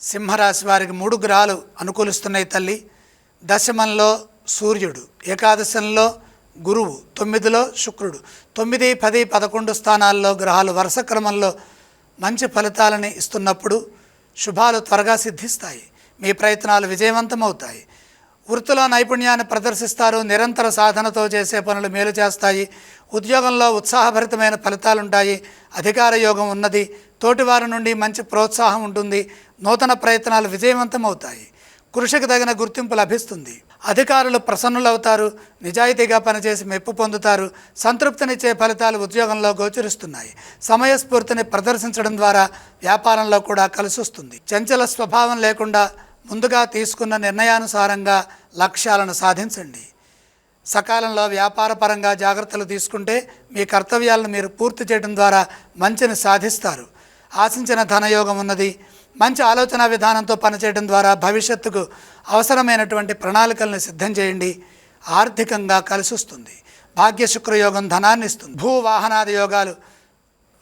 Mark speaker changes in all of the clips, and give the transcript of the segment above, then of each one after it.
Speaker 1: సింహరాశి వారికి 3 గ్రహాలు అనుకూలిస్తున్నాయి తల్లి. దశమంలో సూర్యుడు, ఏకాదశంలో గురువు, 9లో శుక్రుడు. 9, 10, 11 స్థానాల్లో గ్రహాలు వరుస క్రమంలో మంచి ఫలితాలని ఇస్తున్నప్పుడు శుభాలు త్వరగా సిద్ధిస్తాయి. మీ ప్రయత్నాలు విజయవంతమవుతాయి. వృత్తిలో నైపుణ్యాన్ని ప్రదర్శిస్తారు. నిరంతర సాధనతో చేసే పనులు మేలు చేస్తాయి. ఉద్యోగంలో ఉత్సాహభరితమైన ఫలితాలుంటాయి. అధికార యోగం ఉన్నది. తోటివారి నుండి మంచి ప్రోత్సాహం ఉంటుంది. నూతన ప్రయత్నాలు విజయవంతమవుతాయి. కృషికి తగిన గుర్తింపు లభిస్తుంది. అధికారులు ప్రసన్నులవుతారు. నిజాయితీగా పనిచేసి మెప్పు పొందుతారు. సంతృప్తినిచ్చే ఫలితాలు ఉద్యోగంలో గోచరిస్తున్నాయి. సమయస్ఫూర్తిని ప్రదర్శించడం ద్వారా వ్యాపారంలో కూడా కలిసొస్తుంది. చంచల స్వభావం లేకుండా ముందుగా తీసుకున్న నిర్ణయానుసారంగా లక్ష్యాలను సాధించండి. సకాలంలో వ్యాపారపరంగా జాగ్రత్తలు తీసుకుంటే మీ కర్తవ్యాలను మీరు పూర్తి చేయడం ద్వారా మంచిని సాధిస్తారు. ఆశించిన ధనయోగం ఉన్నది. మంచి ఆలోచన విధానంతో పనిచేయడం ద్వారా భవిష్యత్తుకు అవసరమైనటువంటి ప్రణాళికలను సిద్ధం చేయండి. ఆర్థికంగా కలిసొస్తుంది. భాగ్యశుక్రయోగం ధనాన్ని ఇస్తుంది. భూ వాహనాది యోగాలు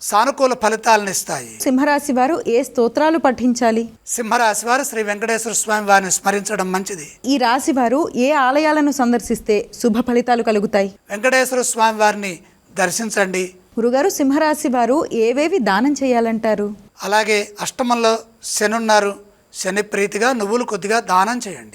Speaker 1: సానుకూల ఫలితాలను ఇస్తాయి.
Speaker 2: సింహరాశి వారు ఏ స్తోత్రాలు పఠించాలి?
Speaker 1: సింహరాశి వారు శ్రీ వెంకటేశ్వర స్వామి వారిని స్మరించడం మంచిది.
Speaker 2: ఈ రాశి వారు ఏ ఆలయాలను సందర్శిస్తే శుభ ఫలితాలు కలుగుతాయి?
Speaker 1: వెంకటేశ్వర స్వామి వారిని దర్శించండి.
Speaker 2: గురుగారు, సింహరాశి వారు ఏవేవి దానం చేయాలంటారు?
Speaker 1: అలాగే అష్టమంలో శని ఉన్నారు. శని ప్రీతిగా నువ్వులు కొద్దిగా దానం చేయండి.